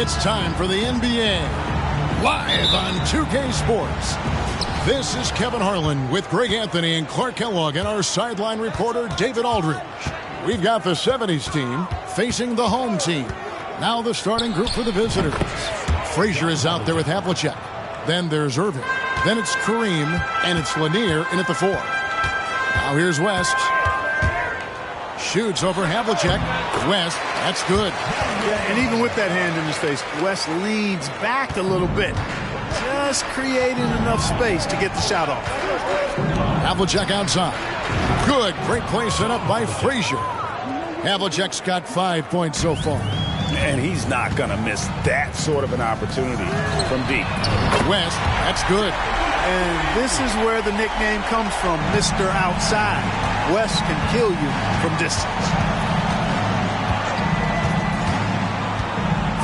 It's time for the NBA, live on 2K Sports. This is Kevin Harlan with Greg Anthony and Clark Kellogg and our sideline reporter, David Aldridge. We've got the 70's team facing the home team. Now the starting group for the visitors. Frazier is out there with Havlicek. Then there's Irving. Then it's Kareem, and it's Lanier in at the 4. Now here's West. Shoots over Havlicek. West, that's good. Yeah, and even with that hand in his face, West leans back a little bit. Just creating enough space to get the shot off. Havlicek outside. Good. Great play set up by Frazier. Havlicek's got 5 points so far. And he's not going to miss that sort of an opportunity from deep. West, that's good. And this is where the nickname comes from, Mr. Outside. West can kill you from distance.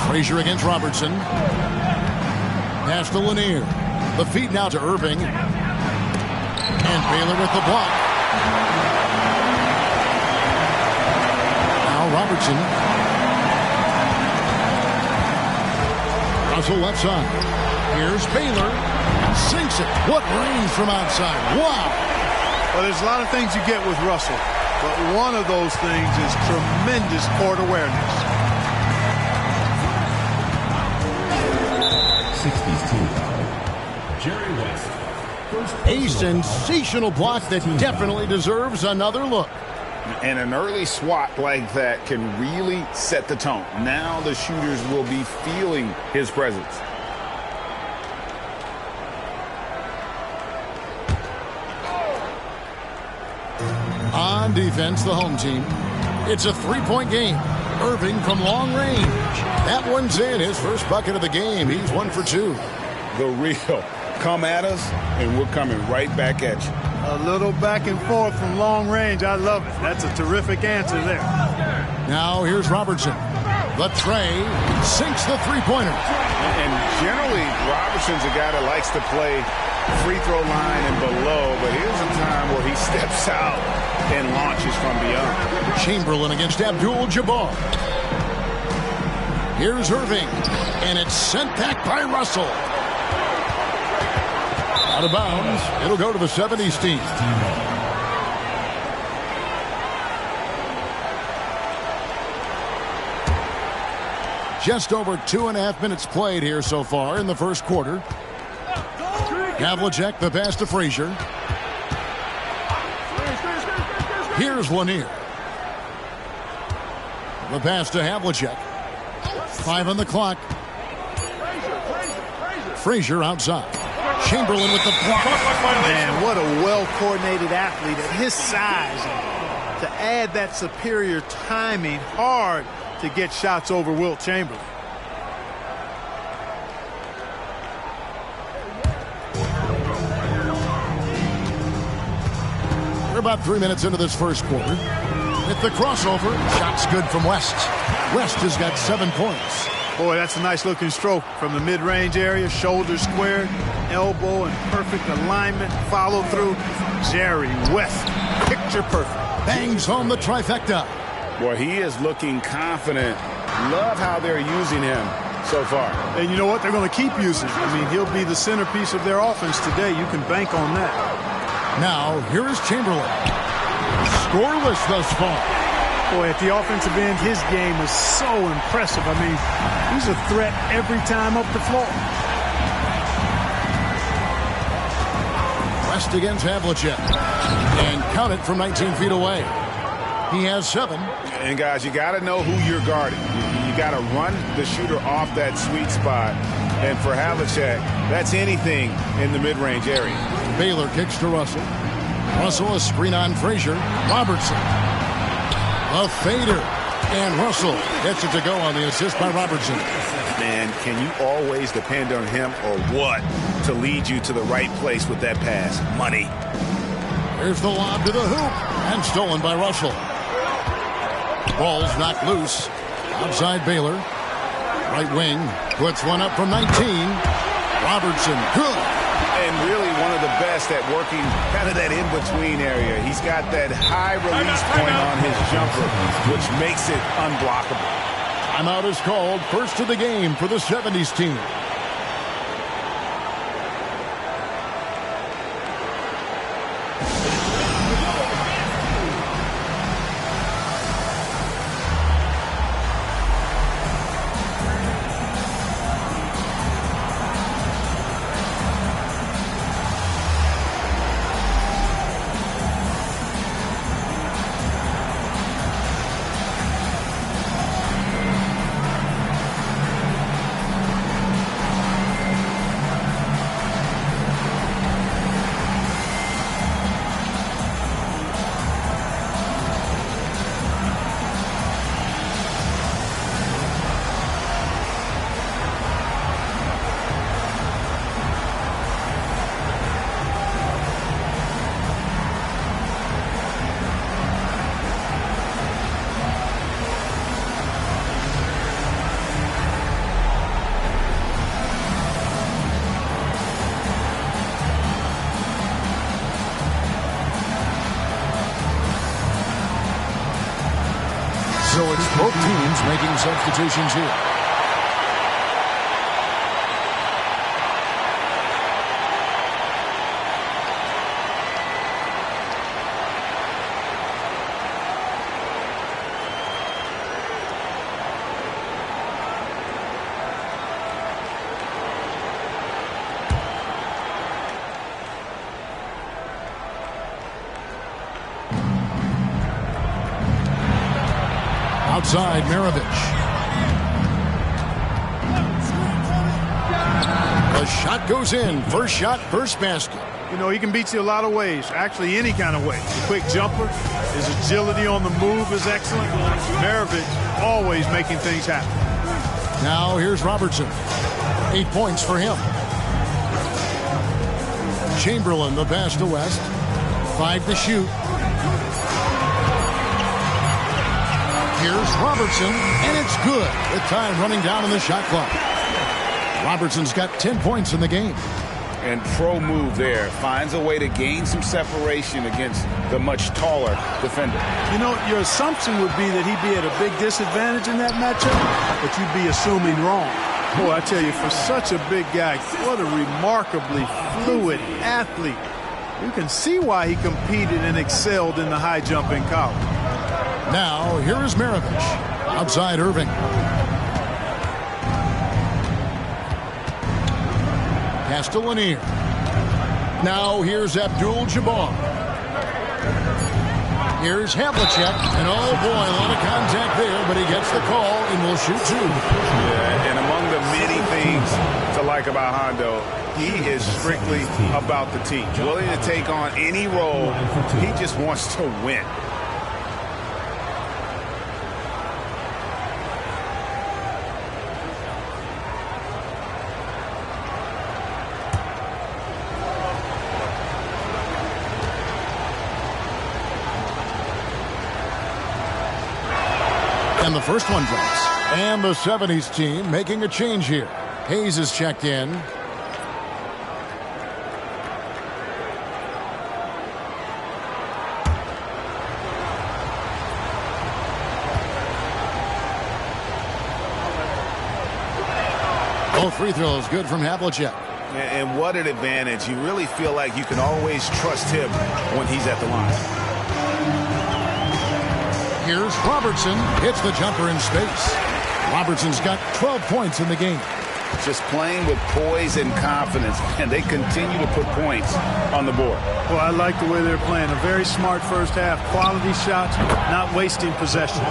Frazier against Robertson. Pass to Lanier. The feed now to Irving. And Baylor with the block. Now Robertson. Russell left side. Here's Baylor. Sinks it. What range from outside. Wow. Well, there's a lot of things you get with Russell, but one of those things is tremendous court awareness. 60's team foul. Jerry West. A sensational block that definitely deserves another look. And an early swat like that can really set the tone. Now the shooters will be feeling his presence. On defense, the home team. It's a three-point game. Irving from long range. That one's in. His first bucket of the game. He's 1 for 2. The real. Come at us, and we're coming right back at you. A little back and forth from long range. I love it. That's a terrific answer there. Now here's Robertson. The tray sinks the three-pointer. And generally, Robertson's a guy that likes to play free throw line and below, but here's a time where he steps out and launches from beyond. Chamberlain against Abdul-Jabbar. Here's Irving, and it's sent back by Russell. Out of bounds. It'll go to the 70's team. Just over 2.5 minutes played here so far in the first quarter. Havlicek, the pass to Frazier. Here's Lanier. The pass to Havlicek. 5 on the clock. Frazier outside. Chamberlain with the block. Man, what a well-coordinated athlete at his size. To add that superior timing, hard to get shots over Wilt Chamberlain. We're about 3 minutes into this first quarter. With the crossover, shots good from West. West has got 7 points. Boy, that's a nice-looking stroke from the mid-range area. Shoulder squared, elbow in perfect alignment, follow through. Jerry West, picture perfect. Bangs home the trifecta. Boy, he is looking confident. Love how they're using him so far. And you know what? They're going to keep using him. I mean, he'll be the centerpiece of their offense today. You can bank on that. Now, here is Chamberlain. Scoreless thus far. Boy, at the offensive end, his game is so impressive. I mean, he's a threat every time up the floor. West against Havlicek. And count it from 19 feet away. He has 7. And, guys, you got to know who you're guarding. You got to run the shooter off that sweet spot. And for Havlicek, that's anything in the mid-range area. Baylor kicks to Russell. Russell, a screen on Frazier. Robertson. A fader. And Russell gets it to go on the assist by Robertson. Man, can you always depend on him or what to lead you to the right place with that pass? Money. Here's the lob to the hoop. And stolen by Russell. Ball's knocked loose. Outside Baylor. Right wing. Puts one up from 19. Robertson. Good. And really one of the best at working kind of that in-between area. He's got that high release point on his jumper, which makes it unblockable. Timeout is called. First of the game for the 70's team. So it's both teams making substitutions here. Outside, Maravich. The shot goes in. First shot, first basket. You know, he can beat you a lot of ways. Actually, any kind of way. The quick jumper, his agility on the move is excellent. Maravich always making things happen. Now here's Robertson. 8 points for him. Chamberlain, the pass to West. 5 to shoot. Here's Robertson, and it's good. With time running down in the shot clock. Robertson's got 10 points in the game. And pro move there. Finds a way to gain some separation against the much taller defender. You know, your assumption would be that he'd be at a big disadvantage in that matchup, but you'd be assuming wrong. Boy, I tell you, for such a big guy, what a remarkably fluid athlete. You can see why he competed and excelled in the high jump in college. Now, here is Maravich. Outside Irving. Castellanier. Now, here's Abdul-Jabbar. Here's Havlicek. And oh boy, a lot of contact there, but he gets the call and will shoot 2. Yeah, and among the many things to like about Hondo, he is strictly about the team. Willing to take on any role. He just wants to win. And the first one drops. And the 70's team making a change here. Hayes is checked in. Both free throws good from Havlicek. And what an advantage. You really feel like you can always trust him when he's at the line. Here's Robertson. Hits the jumper in space. Robertson's got 12 points in the game. Just playing with poise and confidence, and they continue to put points on the board. Well, I like the way they're playing. A very smart first half. Quality shots, not wasting possessions.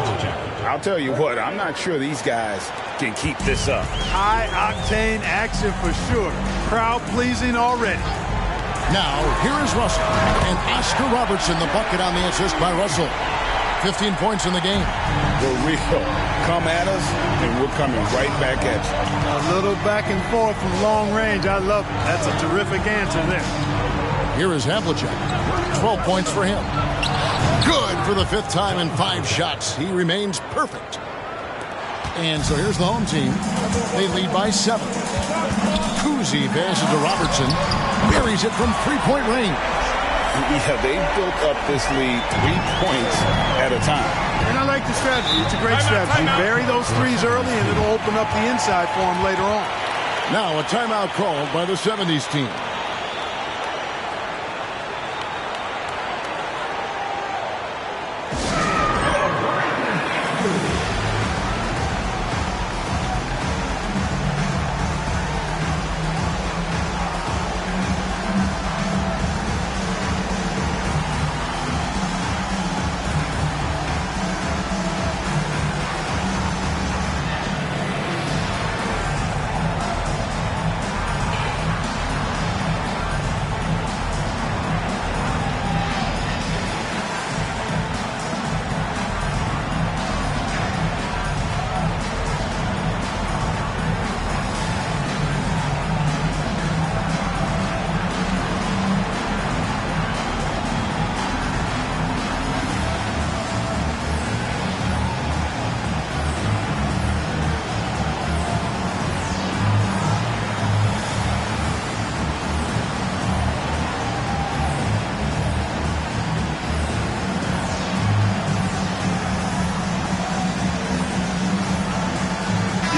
I'll tell you what, I'm not sure these guys can keep this up. High-octane action for sure. Crowd-pleasing already. Now, here is Russell. And Oscar Robertson, the bucket on the assist by Russell. 15 points in the game. For real. Come at us, and we're coming right back at you. A little back and forth from long range. I love it. That's a terrific answer there. Here is Havlicek. 12 points for him. Good for the 5th time in 5 shots. He remains perfect. And so here's the home team. They lead by 7. Kuzi passes to Robertson. Buries it from 3-point range. Yeah, they built up this lead 3 points at a time. And I like the strategy. It's a great strategy. Bury those threes early, and it'll open up the inside for them later on. Now a timeout called by the 70's team.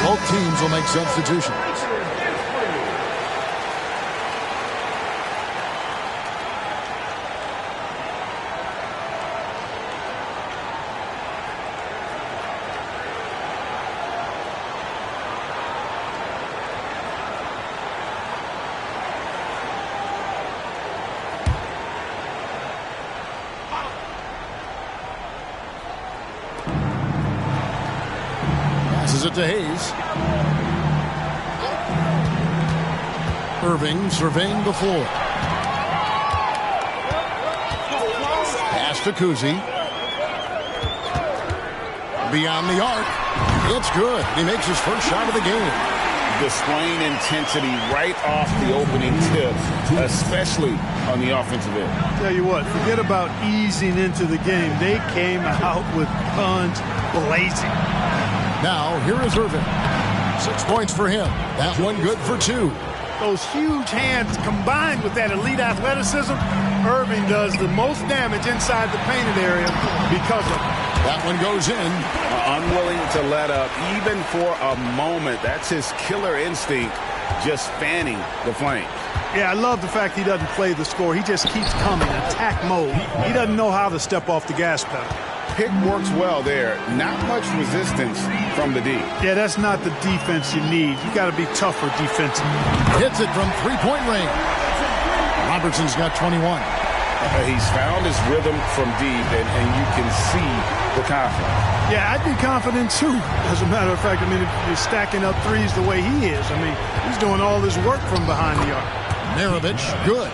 Both teams will make substitutions. Passes it to Hayes. Irving surveying the floor. Pass to Kuzi. Beyond the arc. It's good. He makes his first shot of the game. Displaying intensity right off the opening tip, especially on the offensive end. Tell you what, forget about easing into the game. They came out with guns blazing. Now, here is Irving. 6 points for him. That one good for 2. Those huge hands combined with that elite athleticism, Irving does the most damage inside the painted area because of it. That one goes in. Unwilling to let up even for a moment. That's his killer instinct, just fanning the flame. Yeah, I love the fact he doesn't play the score. He just keeps coming, attack mode. He doesn't know how to step off the gas pedal. Pick works well there. Not much resistance from the D. Yeah, that's not the defense you need. You got to be tougher defensively. Hits it from three-point range. Robertson's got 21. He's found his rhythm from deep, and you can see the confidence. Yeah, I'd be confident too. As a matter of fact, I mean, if you're stacking up threes the way he is, I mean, he's doing all this work from behind the arc. Maravich, good.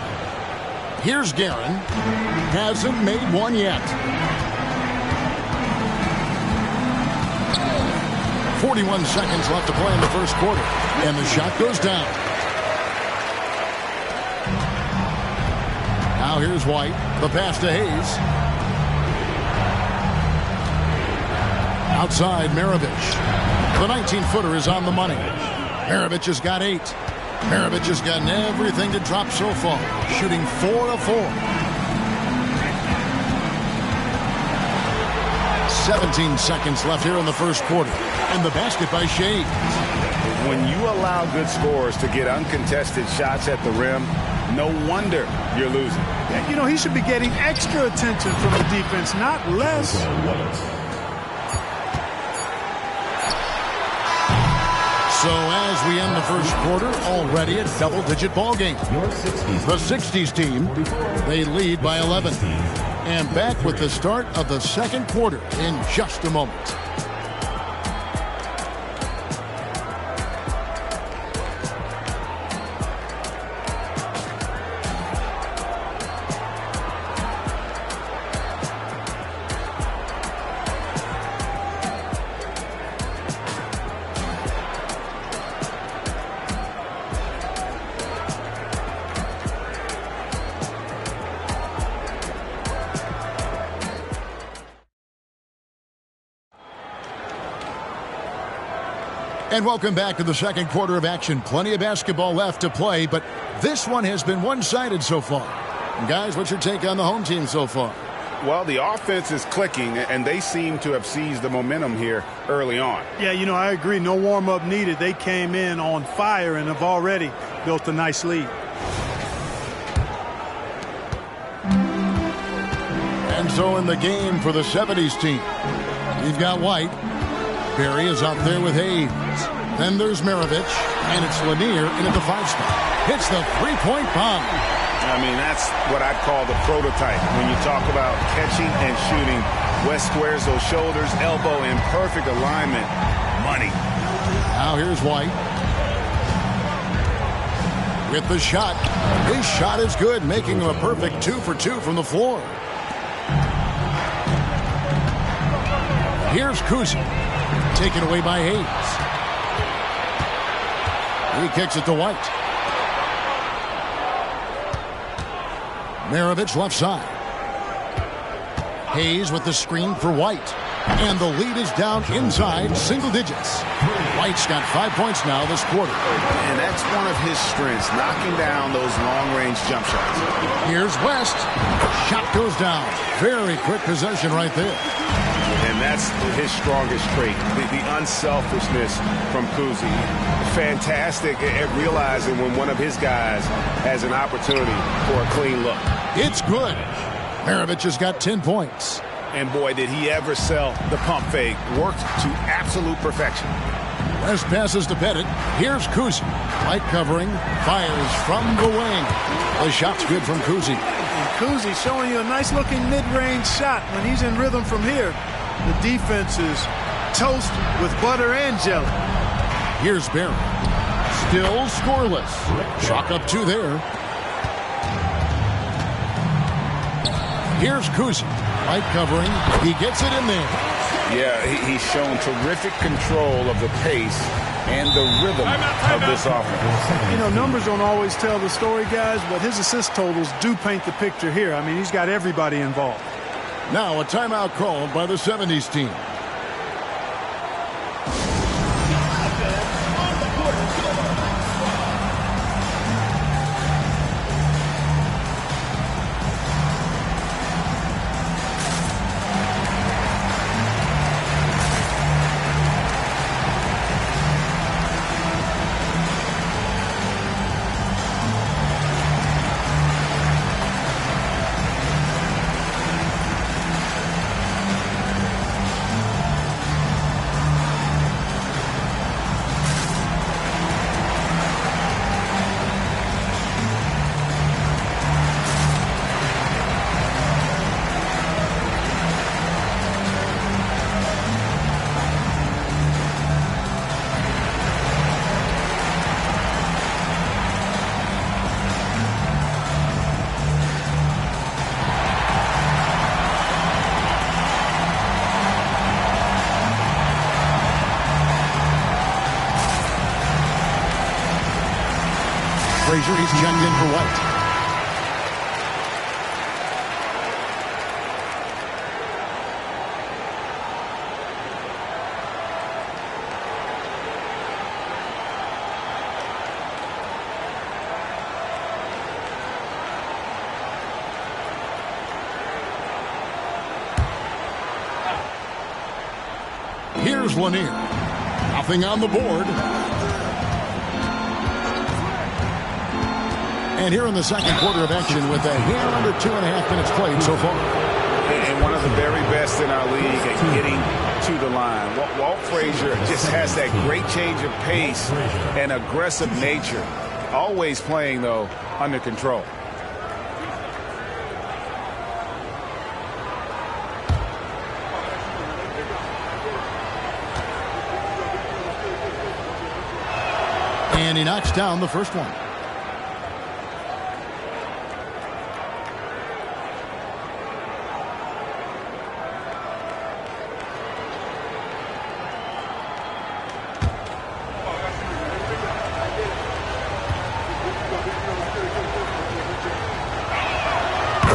Here's Guerin. Hasn't made one yet. 41 seconds left to play in the first quarter. And the shot goes down. Now here's White. The pass to Hayes. Outside, Maravich. The 19-footer is on the money. Maravich has got 8. Maravich has gotten everything to drop so far. Shooting 4 of 4. 17 seconds left here in the first quarter. And the basket by Shea. When you allow good scorers to get uncontested shots at the rim, no wonder you're losing. Yeah, you know, he should be getting extra attention from the defense, not less. So as we end the first quarter, already a double-digit ball game. The 60's team, they lead by 11. And back with the start of the second quarter in just a moment. And welcome back to the second quarter of action. Plenty of basketball left to play, but this one has been one-sided so far. Guys, what's your take on the home team so far? Well, the offense is clicking, and they seem to have seized the momentum here early on. Yeah, I agree. No warm-up needed. They came in on fire and have already built a nice lead. And so in the game for the 70's team, we've got White. Barry is up there with Hayes. Then there's Maravich, and it's Lanier in at the 5 spot. Hits the three-point bomb. I mean, that's what I'd call the prototype. When you talk about catching and shooting, West squares those shoulders, elbow in perfect alignment. Money. Now here's White. With the shot. His shot is good, making him a perfect 2 for 2 from the floor. Here's Kuzi. Taken away by Hayes. He kicks it to White. Maravich left side. Hayes with the screen for White. And the lead is down inside single digits. White's got 5 points now this quarter. And that's one of his strengths, knocking down those long-range jump shots. Here's West. Shot goes down. Very quick possession right there. And that's his strongest trait, the unselfishness from Kuzi. Fantastic at realizing when one of his guys has an opportunity for a clean look. It's good. Maravich has got 10 points. And boy, did he ever sell the pump fake. Worked to absolute perfection. West passes to Pettit. Here's Kuzi. Light covering. Fires from the wing. The shot's good from Kuzi. And Kuzi showing you a nice-looking mid-range shot when he's in rhythm from here. The defense is toast with butter and jelly. Here's Barry. Still scoreless. Chalk up 2 there. Here's Kuzi. Light covering. He gets it in there. Yeah, he's shown terrific control of the pace and the rhythm of this offense. Numbers don't always tell the story, guys, but his assist totals do paint the picture here. I mean, he's got everybody involved. Now a timeout called by the 70's team. Frazier, he's checked in for White. Here's Lanier. Nothing on the board. And here in the second quarter of action with a hair under 2.5 minutes played so far. And one of the very best in our league at getting to the line. Walt Frazier just has that great change of pace and aggressive nature. Always playing, though, under control. And he knocks down the first one.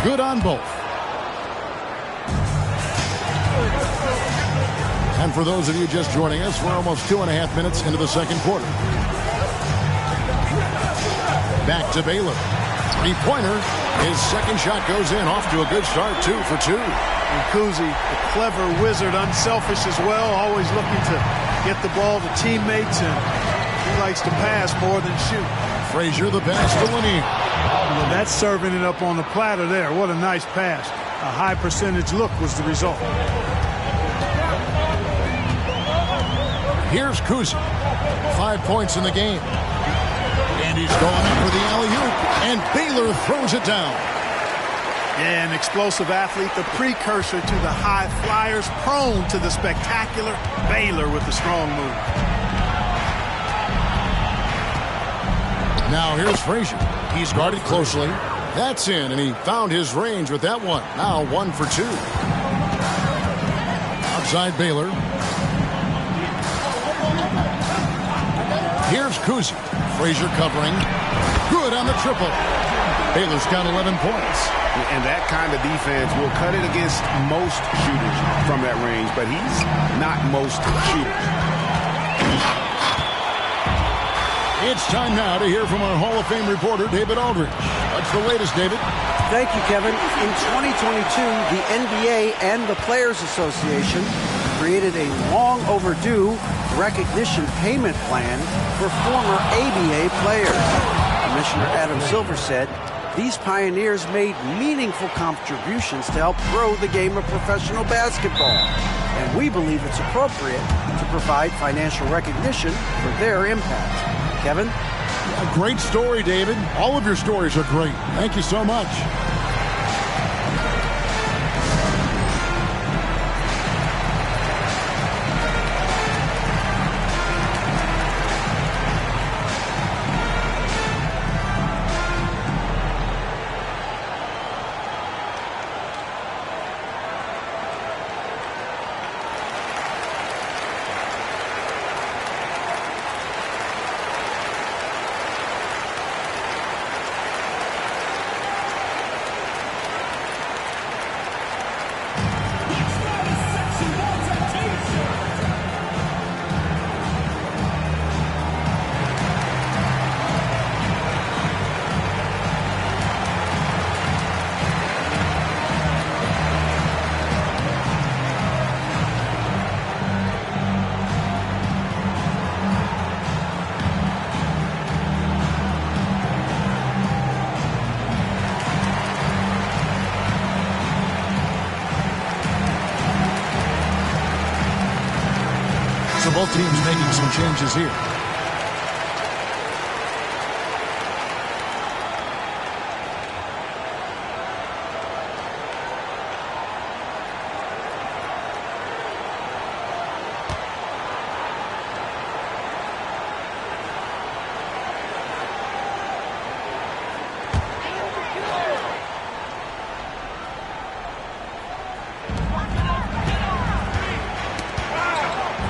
Good on both. And for those of you just joining us, we're almost 2.5 minutes into the second quarter. Back to Baylor. Three-pointer. His second shot goes in, off to a good start, 2 for 2. And Kuzi, the clever wizard, unselfish as well, always looking to get the ball to teammates, and he likes to pass more than shoot. Frazier, the pass to Lanier. Well, that's serving it up on the platter there. What a nice pass. A high percentage look was the result. Here's Kuzi. 5 points in the game. And he's going in for the alley-oop. And Baylor throws it down. Yeah, an explosive athlete, the precursor to the high flyers, prone to the spectacular. Baylor with the strong move. Now here's Frazier. He's guarded closely. That's in, and he found his range with that one. Now 1 for 2. Outside Baylor. Here's Kuzi. Frazier covering. Good on the triple. Baylor's got 11 points. And that kind of defense will cut it against most shooters from that range, but he's not most shooters. It's time now to hear from our Hall of Fame reporter, David Aldridge. What's the latest, David? Thank you, Kevin. In 2022, the NBA and the Players Association created a long overdue recognition payment plan for former ABA players. Commissioner Adam Silver said these pioneers made meaningful contributions to help grow the game of professional basketball. And we believe it's appropriate to provide financial recognition for their impact. Kevin? A great story, David. All of your stories are great. Thank you so much. So both teams making some changes here.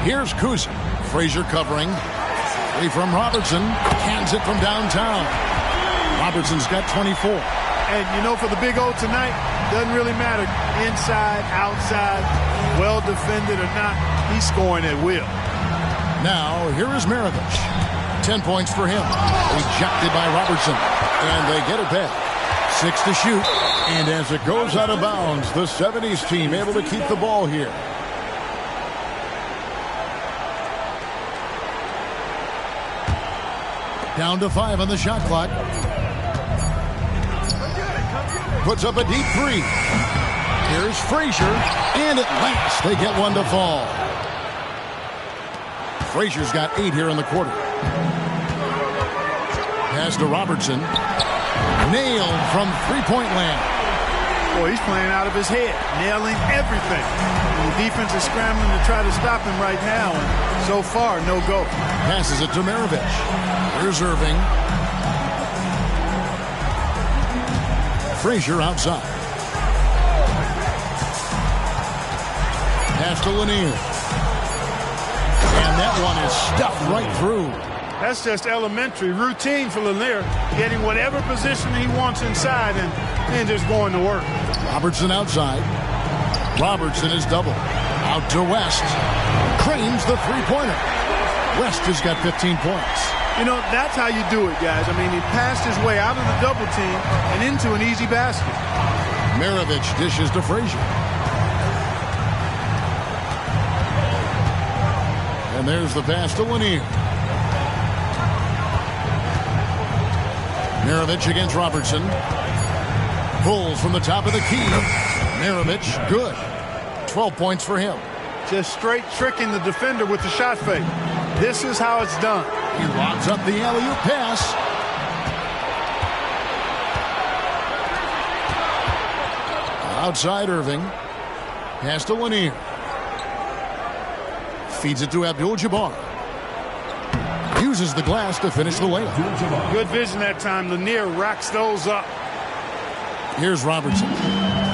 Here's Kuzi. Frazier covering. Free from Robertson. Cans it from downtown. Robertson's got 24. And, you know, for the Big O tonight, doesn't really matter. Inside, outside, well defended or not, he's scoring at will. Now, here is Maravich. 10 points for him. Rejected by Robertson. And they get it back. 6 to shoot. And as it goes out of bounds, the 70's team able to keep the ball here. Down to 5 on the shot clock. Puts up a deep three. Here's Frazier. And at last, they get one to fall. Frazier's got 8 here in the quarter. Pass to Robertson. Nailed from three-point land. Boy, he's playing out of his head, nailing everything. And the defense is scrambling to try to stop him right now, and so far, no go. Passes it to Maravich. Here's Irving. Frazier outside. Pass to Lanier. And that one is stuffed right through. That's just elementary routine for Lanier, getting whatever position he wants inside and just going to work. Robertson outside. Robertson is double. Out to West. Cranes the three-pointer. West has got 15 points. You know, that's how you do it, guys. I mean, he passed his way out of the double team and into an easy basket. Maravich dishes to Frazier. And there's the pass to Lanier. Maravich against Robertson. Pulls from the top of the key. Maravich, good. 12 points for him. Just straight tricking the defender with the shot fake. This is how it's done. He lobs up the alley-oop pass. Outside Irving. Pass to Lanier. Feeds it to Abdul-Jabbar. Uses the glass to finish the layup. Good vision that time. Lanier racks those up. Here's Robertson.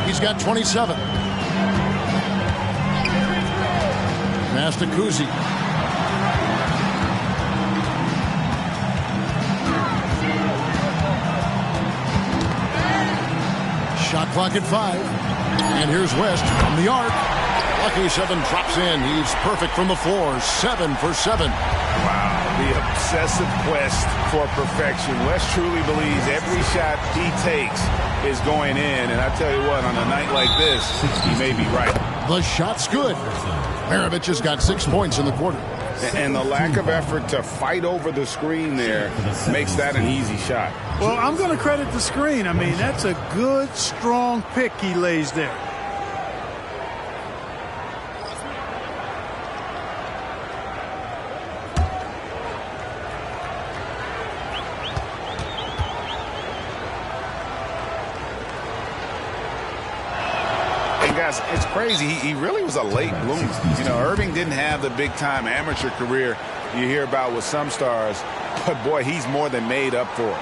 He's got 27. Pass to Kuzi. Shot clock at 5. And here's West from the arc. Lucky 7 drops in. He's perfect from the floor. 7 for 7. Wow, the obsessive quest for perfection. West truly believes every shot he takes is going in. And I tell you what, on a night like this, he may be right. The shot's good. Maravich has got 6 points in the quarter. And the lack of effort to fight over the screen there makes that an easy shot. Well, I'm going to credit the screen. I mean, that's a good, strong pick he lays there. Guys, it's crazy. He really was a late bloomer. You know, Irving didn't have the big-time amateur career you hear about with some stars, but boy, he's more than made up for it.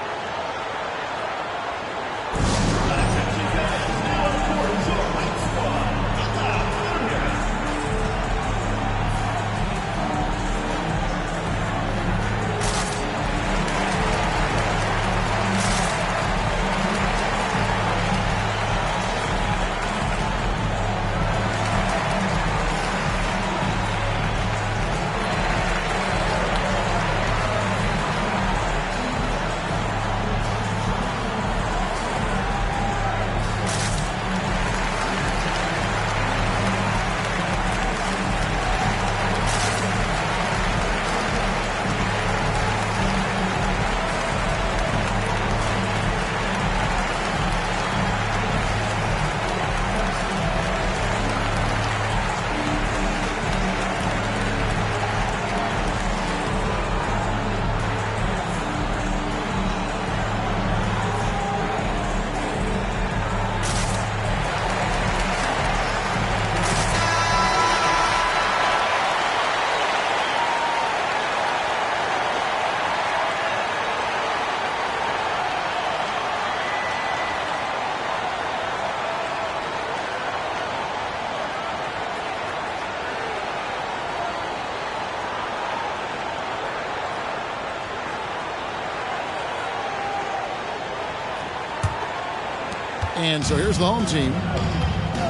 And so here's the home team.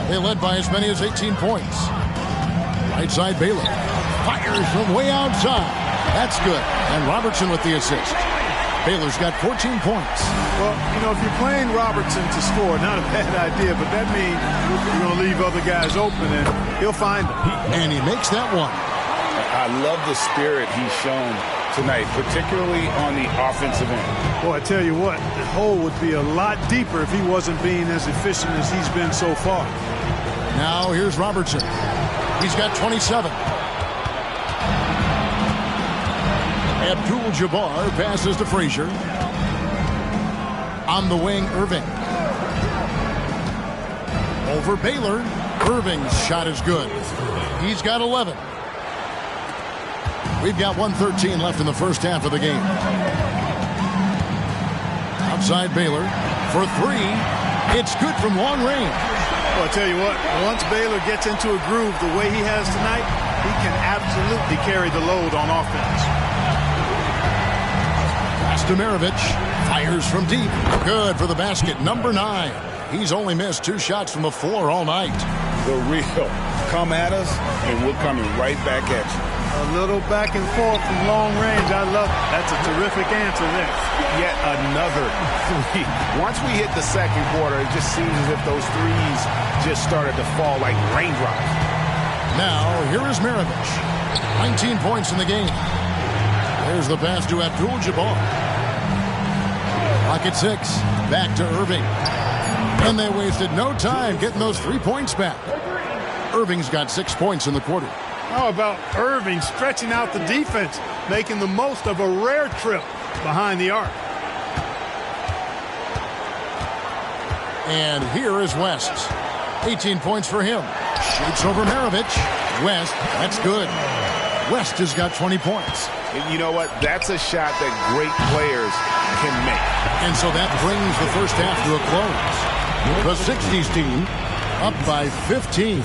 They led by as many as 18 points. Right side Baylor. Fires from way outside. That's good. And Robertson with the assist. Baylor's got 14 points. Well, you know, if you're playing Robertson to score, not a bad idea, but that means you're going to leave other guys open, and he'll find them. And he makes that one. I love the spirit he's shown tonight, particularly on the offensive end. Boy, I tell you what, the hole would be a lot deeper if he wasn't being as efficient as he's been so far. Now here's Robertson. He's got 27. Abdul-Jabbar passes to Frazier. On the wing, Irving. Over Baylor. Irving's shot is good. He's got 11. We've got 1:13 left in the first half of the game. Outside Baylor for 3. It's good from long range. Well, I tell you what, once Baylor gets into a groove the way he has tonight, he can absolutely carry the load on offense. Pass to Maravich. Fires from deep. Good for the basket. Number 9. He's only missed 2 shots from the floor all night. The real come at us, and we're coming right back at you. A little back and forth from long range. I love it. That's a terrific answer there. Yet another three. Once we hit the second quarter, it just seems as if those threes just started to fall like raindrops. Now, here is Maravich. 19 points in the game. There's the pass to Abdul-Jabbar. Clock at 6. Back to Irving. And they wasted no time getting those 3 points back. Irving's got 6 points in the quarter. How about Irving stretching out the defense, making the most of a rare trip behind the arc. And here is West. 18 points for him. Shoots over Maravich. West, that's good. West has got 20 points. You know what? That's a shot that great players can make. And so that brings the first half to a close. The 60's team up by 15.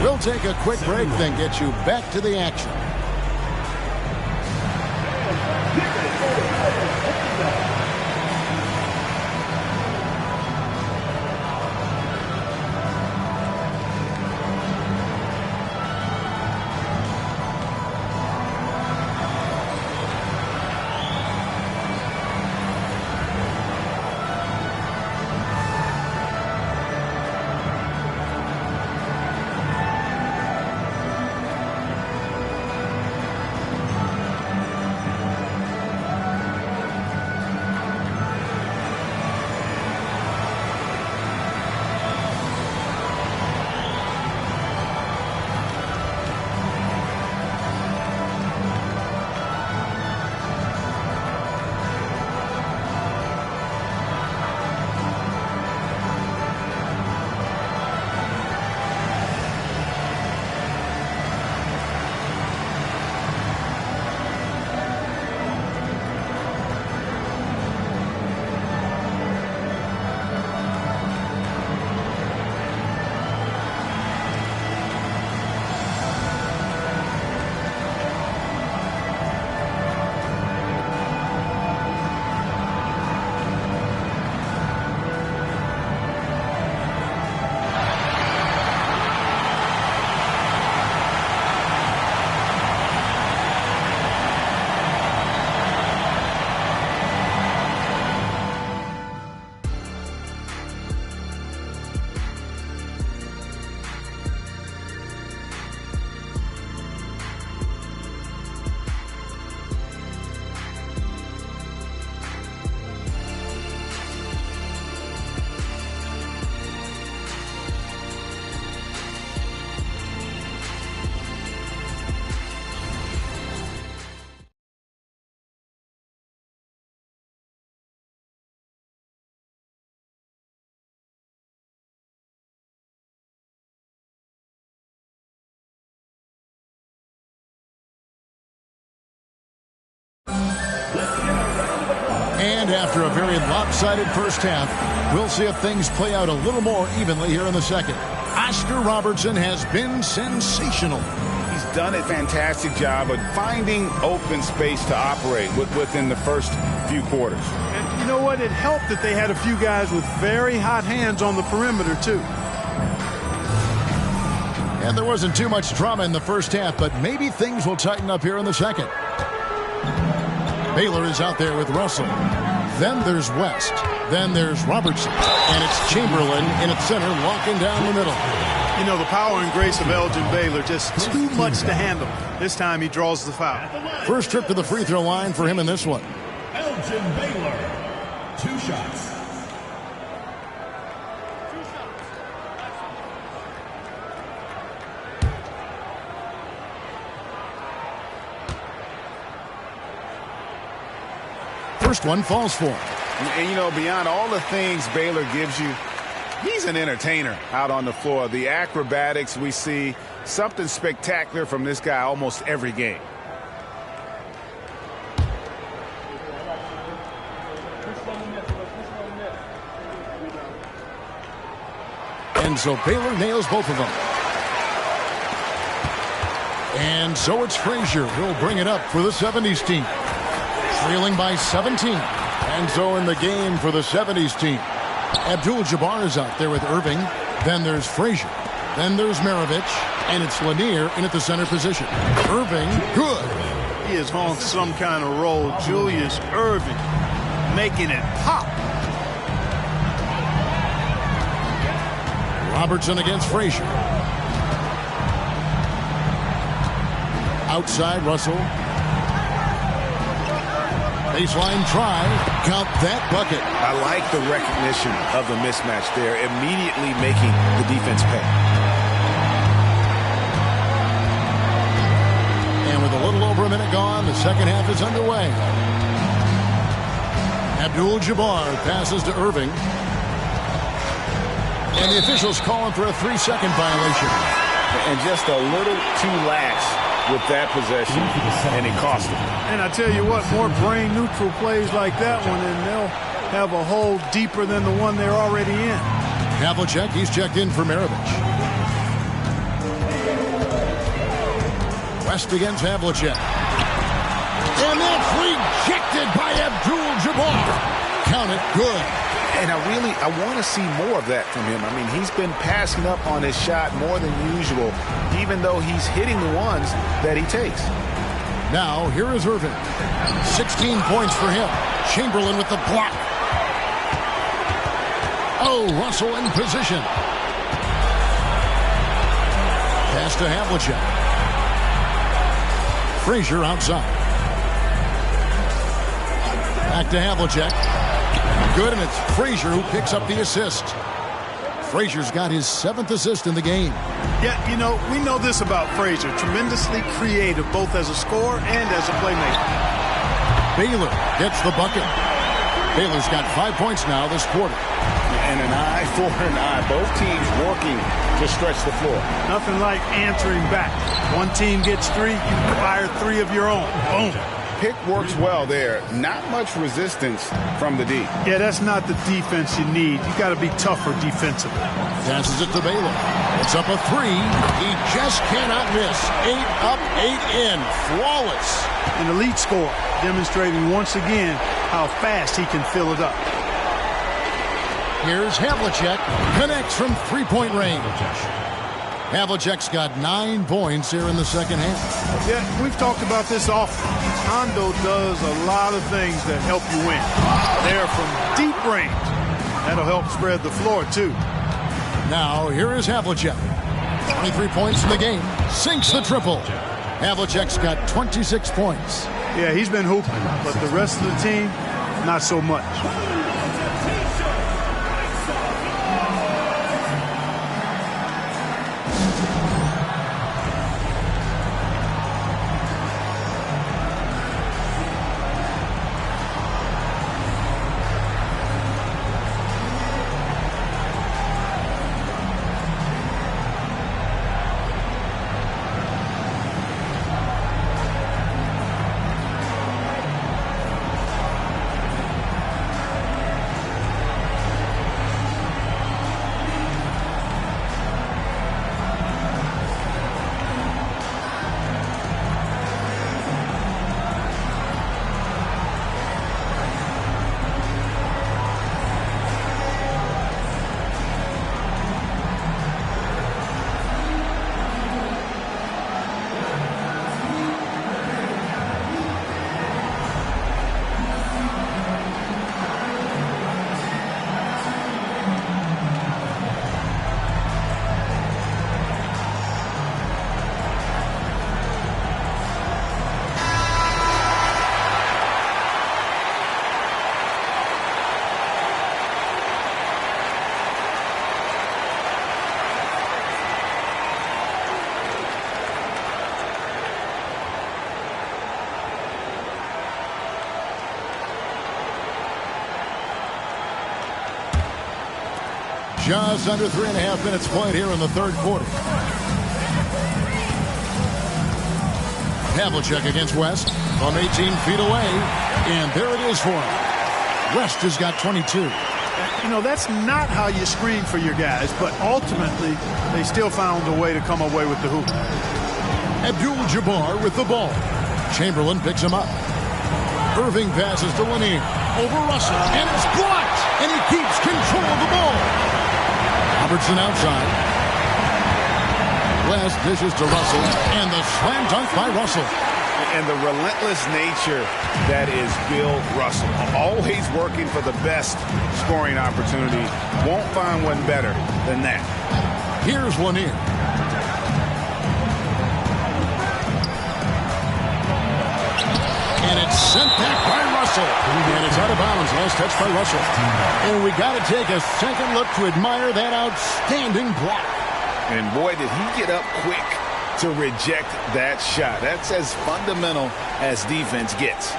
We'll take a quick break, then get you back to the action. And after a very lopsided first half, we'll see if things play out a little more evenly here in the second. Oscar Robertson has been sensational. He's done a fantastic job of finding open space to operate within the first few quarters. And you know what? It helped that they had a few guys with very hot hands on the perimeter, too. And there wasn't too much drama in the first half, but maybe things will tighten up here in the second. Baylor is out there with Russell. Then there's West. Then there's Robertson. And it's Chamberlain in its center, locking down the middle. You know, the power and grace of Elgin Baylor, just too much to handle. This time he draws the foul. First trip to the free throw line for him in this one. Elgin Baylor, 2 shots. First one falls for him. And, you know, beyond all the things Baylor gives you, he's an entertainer out on the floor. The acrobatics we see, something spectacular from this guy almost every game. And so Baylor nails both of them. And so it's Frazier who'll bring it up for the 70's team. Trailing by 17. And so in the game for the 70's team, Abdul-Jabbar is out there with Irving. Then there's Frazier. Then there's Maravich. And it's Lanier in at the center position. Irving, good. He is on some kind of roll. Julius Irving making it pop. Robertson against Frazier. Outside, Russell. Baseline try. Count that bucket. I like the recognition of the mismatch there, immediately making the defense pay. And with a little over a minute gone, the second half is underway. Abdul-Jabbar passes to Irving. And the officials calling for a 3-second violation. And just a little too lax with that possession, and it cost him. And I tell you what, more brain-neutral plays like that one, and they'll have a hole deeper than the one they're already in. Havlicek, he's checked in for Maravich. West against Havlicek. And that's rejected by Abdul-Jabbar. Count it, good. And I want to see more of that from him. I mean, he's been passing up on his shot more than usual, even though he's hitting the ones that he takes. Now, here is Irving. 16 points for him. Chamberlain with the block. Oh, Russell in position. Pass to Havlicek. Frazier outside. Back to Havlicek. Good, and it's Frazier who picks up the assist. Frazier's got his 7th assist in the game. Yeah, you know, we know this about Frazier. Tremendously creative, both as a scorer and as a playmaker. Baylor gets the bucket. Baylor's got 5 points now this quarter. And an eye for an eye. Both teams working to stretch the floor. Nothing like answering back. One team gets 3, you fire 3 of your own. Boom. Pick works well there. Not much resistance from the D. Yeah, that's not the defense you need. You got to be tougher defensively. Passes it to Baylor. It's up a 3. He just cannot miss. 8 up, 8 in. Flawless. An elite scorer, demonstrating once again how fast he can fill it up. Here's Havlicek. Connects from 3-point range. Havlicek's got 9 points here in the second half. Yeah, we've talked about this often. Hondo does a lot of things that help you win. They're from deep range. That'll help spread the floor, too. Now, here is Havlicek. 23 points in the game. Sinks the triple. Havlicek's got 26 points. Yeah, he's been hooping, but the rest of the team, not so much. Just under 3.5 minutes played here in the third quarter. Havlicek against West from 18 feet away. And there it is for him. West has got 22. You know, that's not how you screen for your guys, but ultimately they still found a way to come away with the hoop. Abdul-Jabbar with the ball. Chamberlain picks him up. Irving passes to Lanier. Over Russell. And it's blocked. And he keeps control of the ball. Robertson outside. West dishes to Russell, and the slam dunk by Russell. And the relentless nature that is Bill Russell. Always working for the best scoring opportunity. Won't find one better than that. Here's one in. And it's sent back by Russell. And it's out of bounds. Last touch by Russell. And we got to take a second look to admire that outstanding block. And boy, did he get up quick to reject that shot. That's as fundamental as defense gets.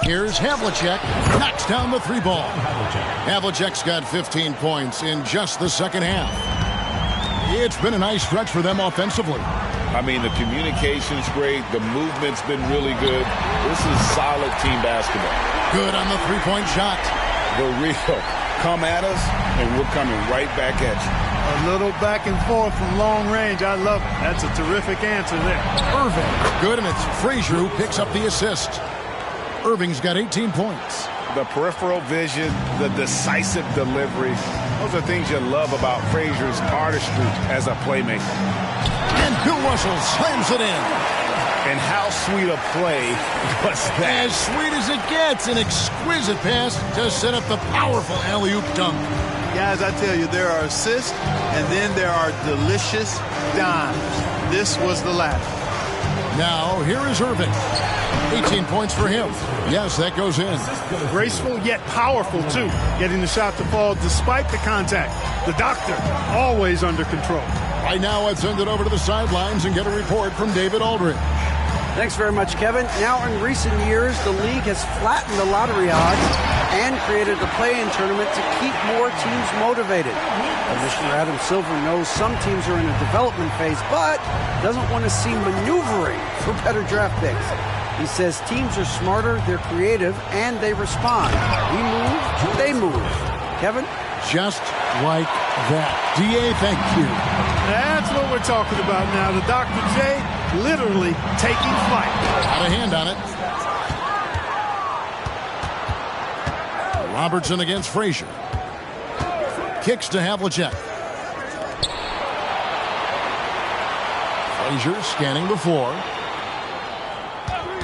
Here's Havlicek, knocks down the three ball. Havlicek's got 15 points in just the second half. It's been a nice stretch for them offensively. I mean, the communication's great. The movement's been really good. This is solid team basketball. Good on the three-point shot. The real. Come at us, and we're coming right back at you. A little back and forth from long range. I love it. That's a terrific answer there. Irving. Good, and it's Frazier who picks up the assist. Irving's got 18 points. The peripheral vision, the decisive delivery. Those are things you love about Frazier's artistry as a playmaker. And Bill Russell slams it in. And how sweet a play was that? As sweet as it gets. An exquisite pass to set up the powerful alley-oop dunk. Guys, I tell you, there are assists, and then there are delicious dimes. This was the latter. Now, here is Irving. 18 points for him. Yes, that goes in. Graceful yet powerful, too. Getting the shot to fall despite the contact. The doctor, always under control. Right now, let's send it over to the sidelines and get a report from David Aldridge. Thanks very much, Kevin. Now, in recent years, the league has flattened the lottery odds and created the play-in tournament to keep more teams motivated. Commissioner Adam Silver knows some teams are in a development phase, but doesn't want to see maneuvering for better draft picks. He says teams are smarter, they're creative, and they respond. We move, they move. Kevin? Just like that. DA, thank you. That's what we're talking about now. The Dr. J literally taking flight. Got a hand on it. Robertson against Frazier. Kicks to Havlicek. Frazier scanning the floor.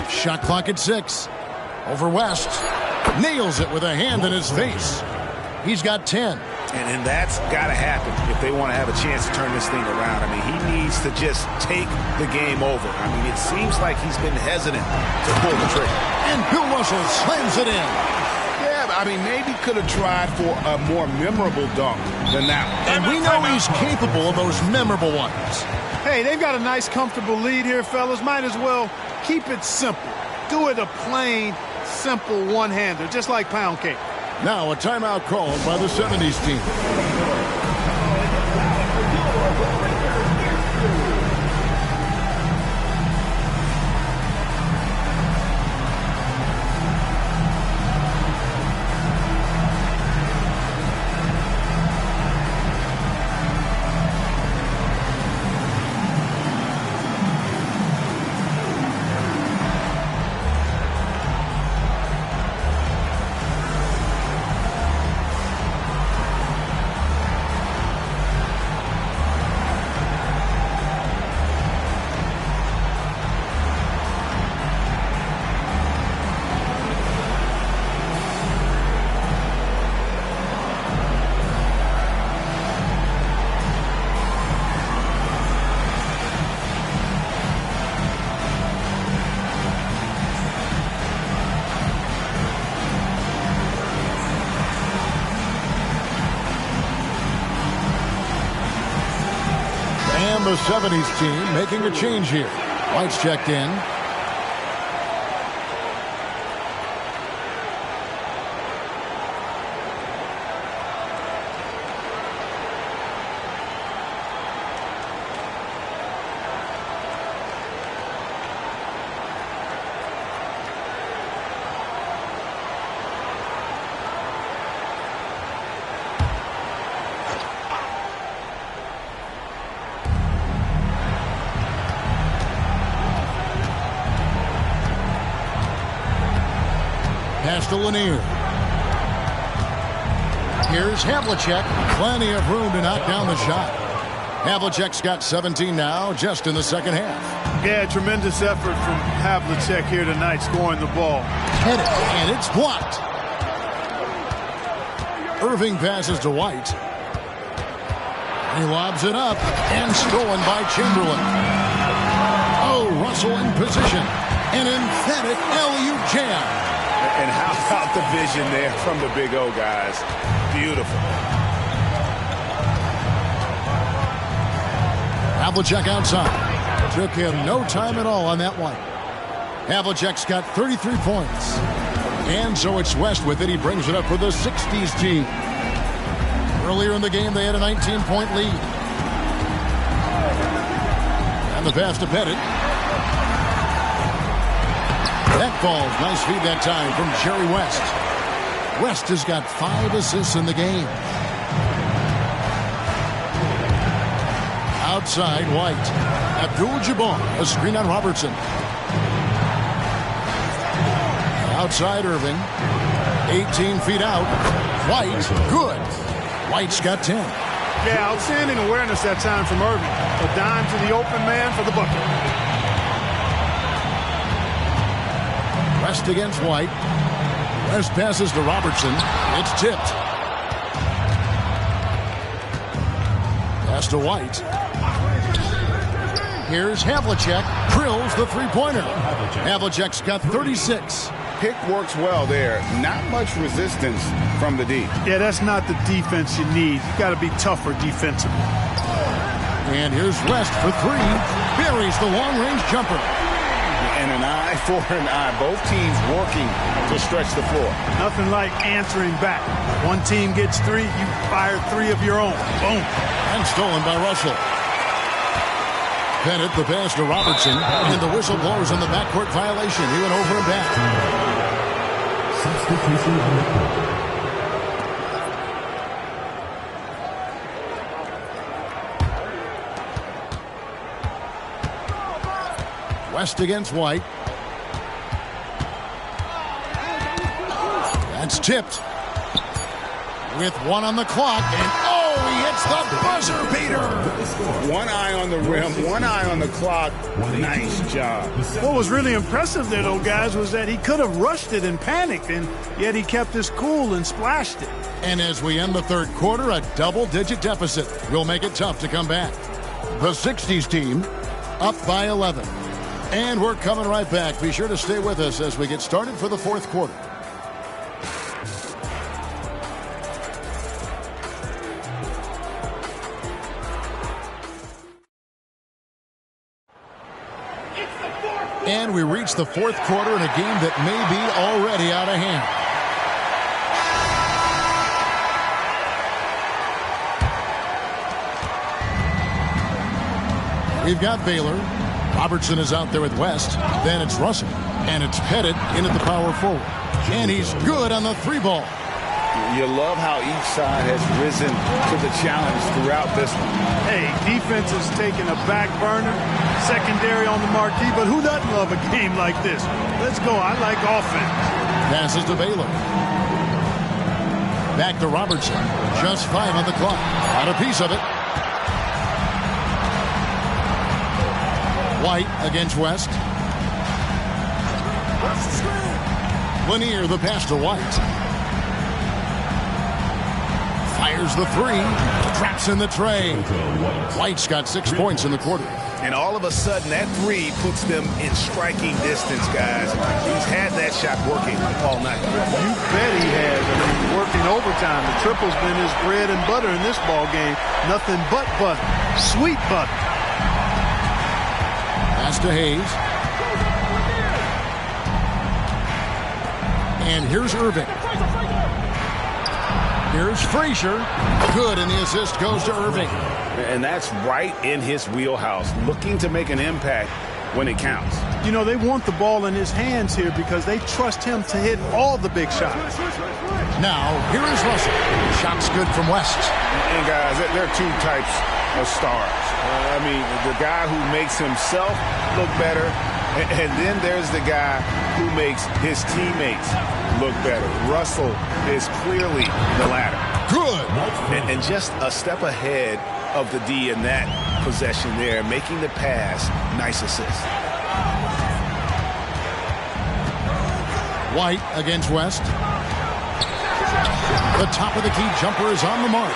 Shot clock at 6. Over West. Nails it with a hand in his face. He's got 10. And that's got to happen if they want to have a chance to turn this thing around. I mean, he needs to just take the game over. I mean, it seems like he's been hesitant to pull the trigger. And Bill Russell slams it in. Yeah, I mean, maybe could have tried for a more memorable dunk than that one. And we know he's capable of those memorable ones. Hey, they've got a nice, comfortable lead here, fellas. Might as well keep it simple. Do it a plain, simple one-hander, just like pound cake. Now a timeout called by the 70's team. The 70's team making a change here. Lights checked in. Pass to Lanier. Here's Havlicek. Plenty of room to knock down the shot. Havlicek's got 17 now, just in the second half. Yeah, tremendous effort from Havlicek here tonight, scoring the ball. Hit it, and it's blocked. Irving passes to White. He lobs it up, and stolen by Chamberlain. Oh, Russell in position. An emphatic alley-oop jam. And how about the vision there from the Big O, guys? Beautiful. Havlicek outside. Took him no time at all on that one. Havlicek's got 33 points. And so it's West with it. He brings it up for the 60's team. Earlier in the game, they had a 19-point lead. And the pass to Pettit. That falls. Nice feed that time from Jerry West. West has got 5 assists in the game. Outside, White. Abdul-Jabbar, a screen on Robertson. Outside, Irving. 18 feet out. White, good. White's got 10. Yeah, outstanding awareness that time from Irving. A dime to the open man for the bucket. West against White. West passes to Robertson. It's tipped. Pass to White. Here's Havlicek. Drills the three-pointer. Havlicek's got 36. Pick works well there. Not much resistance from the D. Yeah, that's not the defense you need. You got to be tougher defensively. And here's West for 3. Buries the long-range jumper. And an eye for an eye. Both teams working to stretch the floor. Nothing like answering back. One team gets 3, you fire 3 of your own. Boom. And stolen by Russell. Pettit, the pass to Robertson. And the whistle blows on the backcourt violation. He went over and back. Substitution on the court. West against White. That's tipped. With 1 on the clock. And he hits the buzzer beater. One eye on the rim, one eye on the clock. Nice job. What was really impressive there, though, guys, was that he could have rushed it and panicked, and yet he kept his cool and splashed it. And as we end the third quarter, a double-digit deficit will make it tough to come back. The 60's team up by 11. And we're coming right back. Be sure to stay with us as we get started for the fourth quarter. And we reach the fourth quarter in a game that may be already out of hand. We've got Baylor. Robertson is out there with West. Then it's Russell. And it's Pettit in at the power forward. And he's good on the 3-ball. You love how each side has risen to the challenge throughout this one. Hey, defense is taking a back burner, secondary on the marquee, but who doesn't love a game like this? Let's go. I like offense. Passes to Baylor. Back to Robertson. Just 5 on the clock. Got a piece of it. White against West. Lanier, the pass to White. Fires the 3. Traps in the tray. White's got 6 points in the quarter. And all of a sudden, that 3 puts them in striking distance, guys. He's had that shot working all night. You bet he has. I mean, working overtime. The triple's been his bread and butter in this ball game. Nothing but butter. Sweet butter. Pass to Hayes. And here's Irving. Here's Frazier. Good, and the assist goes to Irving. And that's right in his wheelhouse, looking to make an impact when it counts. You know, they want the ball in his hands here because they trust him to hit all the big shots. Now, here is Russell. Shot's good from West. And guys, there are 2 types of stars. I mean, the guy who makes himself look better And then there's the guy who makes his teammates look better. Russell is clearly the latter. Good. And just a step ahead of the D in that possession there, making the pass. Nice assist. White against West. The top of the key jumper is on the mark.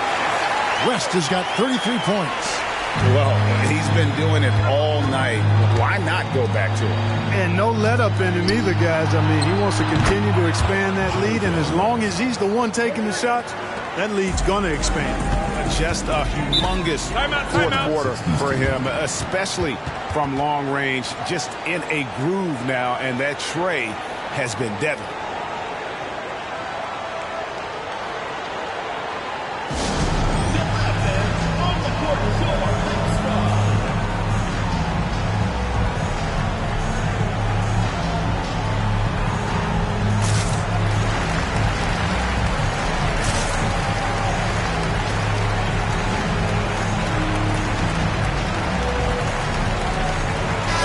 West has got 33 points. Well, he's been doing it all night. Why not go back to him? And no let up in him either, guys. I mean, he wants to continue to expand that lead, and as long as he's the one taking the shots, that lead's going to expand. Just a humongous fourth quarter for him, especially from long range. Just in a groove now, and that tray has been deadly.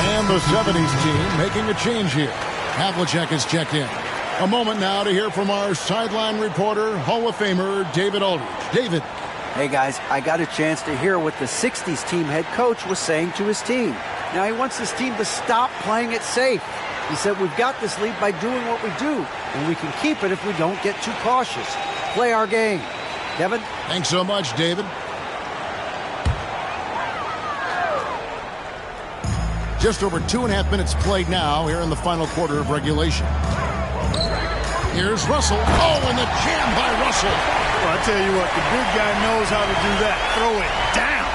And the 70's team making a change here. Havlicek is checked in. A moment now to hear from our sideline reporter, Hall of Famer David Aldridge. David. Hey guys, I got a chance to hear what the 60's team head coach was saying to his team. Now he wants his team to stop playing it safe. He said we've got this lead by doing what we do, and we can keep it if we don't get too cautious. Play our game. Kevin? Thanks so much, David. Just over 2.5 minutes played now here in the final quarter of regulation. Here's Russell. Oh, and the jam by Russell. Well, I tell you what, the big guy knows how to do that. Throw it down.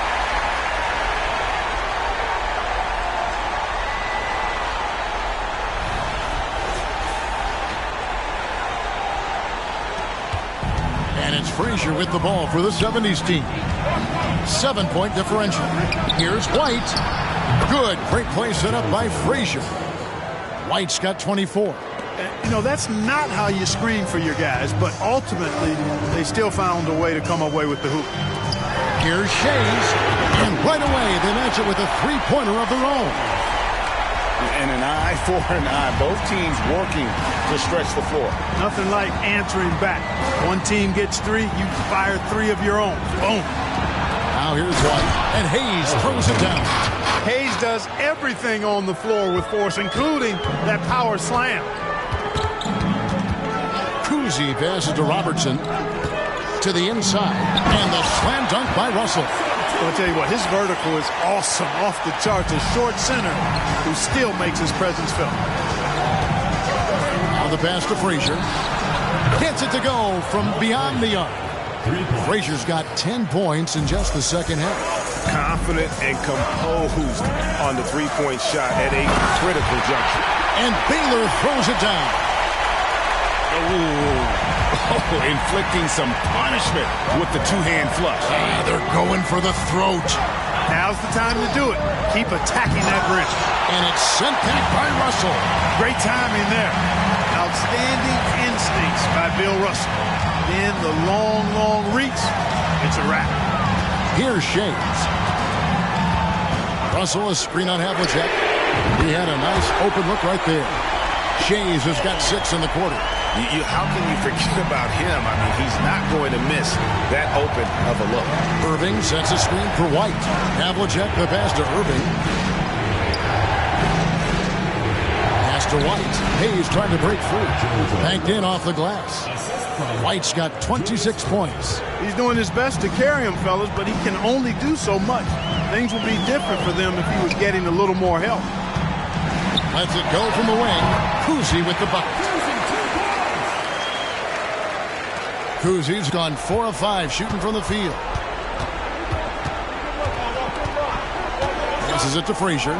And it's Frazier with the ball for the 70's team. 7-point differential. Here's White. Good. Great play set up by Frazier. White's got 24. You know, that's not how you screen for your guys, but ultimately they still found a way to come away with the hoop. Here's Shays, and right away they match it with a three-pointer of their own. And an eye for an eye. Both teams working to stretch the floor. Nothing like answering back. One team gets three, you fire three of your own. Boom. Now here's White, and Hayes throws it down. Hayes does everything on the floor with force, including that power slam. Kuzi passes to Robertson to the inside, and the slam dunk by Russell. I'll tell you what, his vertical is awesome, off the charts. A short center who still makes his presence felt. Now the pass to Frazier. Gets it to go from beyond the arc. Frazier's got 10 points in just the second half. Confident and composed on the three-point shot at a critical juncture. And Baylor throws it down. Oh, inflicting some punishment with the two-hand flush. They're going for the throat. Now's the time to do it. Keep attacking that rim. And it's sent back by Russell. Great timing there. Outstanding instincts by Bill Russell. Then the long reach. It's a wrap. Here's Shays. Russell, a screen on Havlicek. He had a nice open look right there. Shays has got 6 in the quarter. How can you forget about him? I mean, he's not going to miss that open of a look. Irving sets a screen for White. Havlicek, the pass to Irving. Pass to White. Hayes trying to break free. Banked in off the glass. White's got 26 points. He's doing his best to carry him, fellas, but he can only do so much. Things would be different for them if he was getting a little more help. Lets it go from the wing. Kuzi with the bucket. Kuzi's gone 4 of 5 shooting from the field. Passes it to Frazier.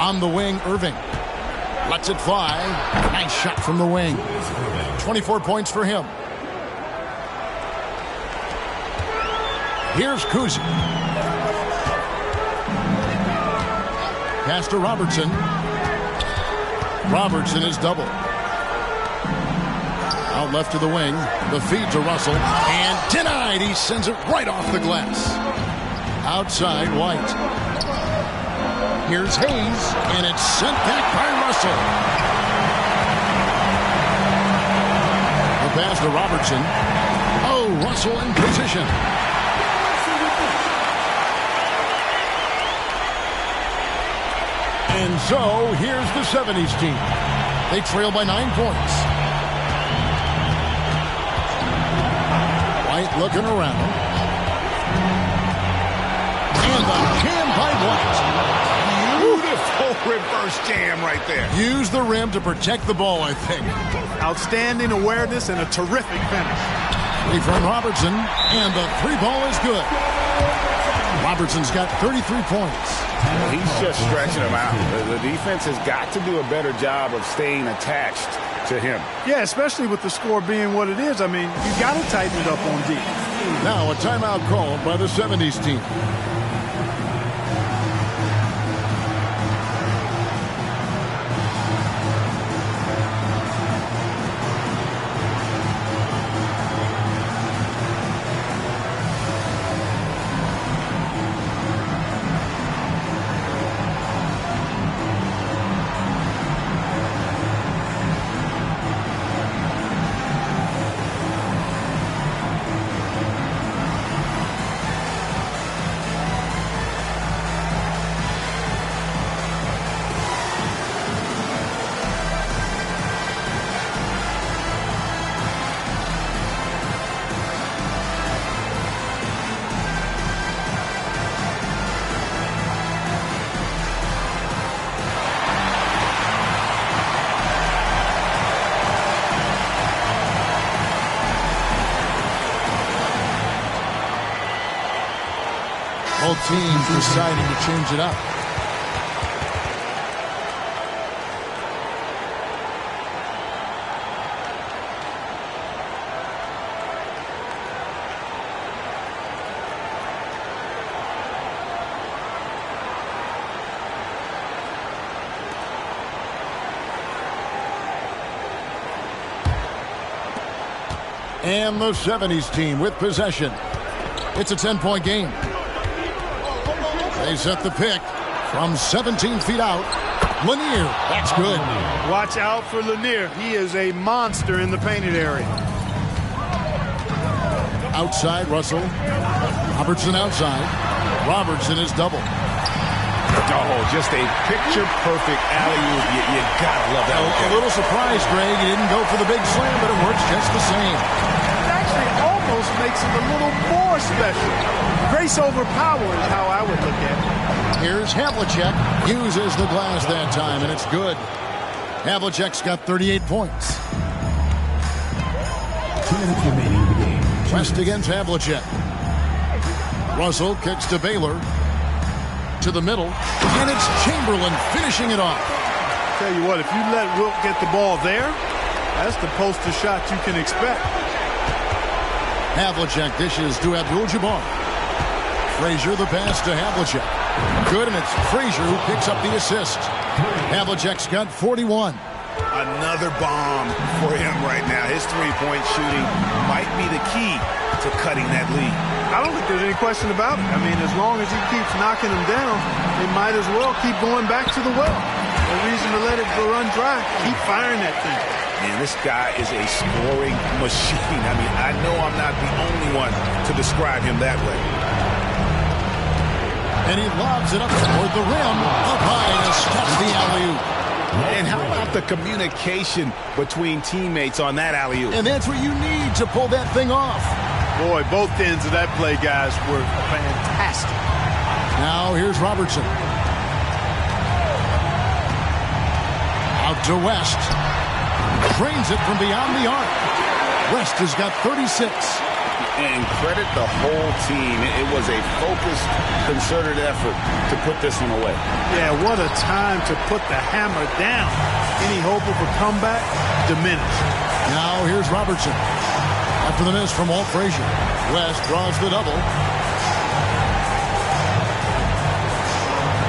On the wing, Irving. Lets it fly. Nice shot from the wing. 24 points for him. Here's Kuzi. Pass to Robertson. Robertson is double. Out left to the wing. The feed to Russell. And denied. He sends it right off the glass. Outside, White. Here's Hayes, and it's sent back by Russell. The pass to Robertson. Oh, Russell in position. And so, here's the 70's team. They trail by 9 points. White looking around. And the jam by White. Beautiful reverse jam right there. Use the rim to protect the ball, I think. Outstanding awareness and a terrific finish. Three from Robertson, and the three ball is good. Robertson's got 33 points. He's just stretching him out. The defense has got to do a better job of staying attached to him. Yeah, especially with the score being what it is. I mean, you got to tighten it up on D. Now a timeout called by the 70's team. Both teams deciding to change it up. And the 70's team with possession. It's a 10-point game. They set the pick from 17 feet out. Lanier, that's good. Watch out for Lanier. He is a monster in the painted area. Outside, Russell. Robertson outside. Robertson is double. Oh, just a picture-perfect alley-oop. You gotta love that. A little surprised, Greg. He didn't go for the big slam, but it works just the same. It actually almost makes it a little more special. Grace over power is how I would look at it. Here's Havlicek. Uses the glass that time, and it's good. Havlicek's got 38 points. 2 minutes remaining in the game. West against Havlicek. Russell kicks to Baylor. To the middle, and it's Chamberlain finishing it off. Tell you what, if you let Wilt get the ball there, that's the poster shot you can expect. Havlicek dishes to Abdul-Jabbar. Frazier the pass to Havlicek. Good, and it's Frazier who picks up the assist. Havlicek's got 41. Another bomb for him right now. His three-point shooting might be the key to cutting that lead. I don't think there's any question about it. I mean, as long as he keeps knocking them down, they might as well keep going back to the well. No reason to let it go run dry. Keep firing that thing. Man, this guy is a scoring machine. I mean, I know I'm not the only one to describe him that way. And he lobs it up toward the rim. Up high to stop the alley-oop. And how about the communication between teammates on that alley-oop? And that's what you need to pull that thing off. Boy, both ends of that play, guys, were fantastic. Now here's Robertson. Out to West. Drains it from beyond the arc. West has got 36. And credit the whole team. It was a focused, concerted effort to put this one away. Yeah, what a time to put the hammer down. Any hope of a comeback diminished. Now here's Robertson. After the miss from Walt Frazier. West draws the double.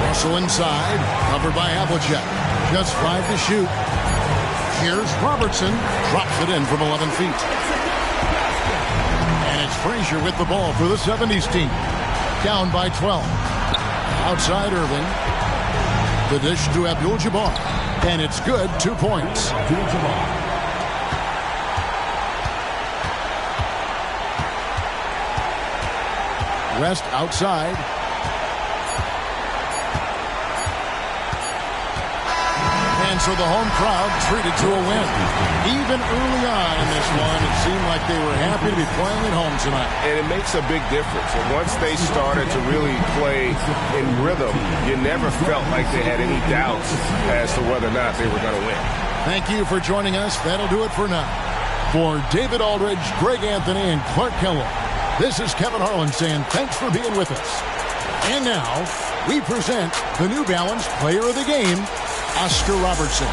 Russell inside. Covered by Havlicek. Just 5 to shoot. Here's Robertson. Drops it in from 11 feet. And it's Frazier with the ball for the 70's team. Down by 12. Outside Irving. The dish to Abdul-Jabbar. And it's good, 2 points. Rest outside. And so the home crowd treated to a win. Even early on in this one, it seemed like they were happy to be playing at home tonight. And it makes a big difference. And once they started to really play in rhythm, you never felt like they had any doubts as to whether or not they were going to win. Thank you for joining us. That'll do it for now. For David Aldridge, Greg Anthony, and Clark Kellogg, this is Kevin Harlan saying thanks for being with us. And now, we present the New Balance Player of the Game, Oscar Robertson.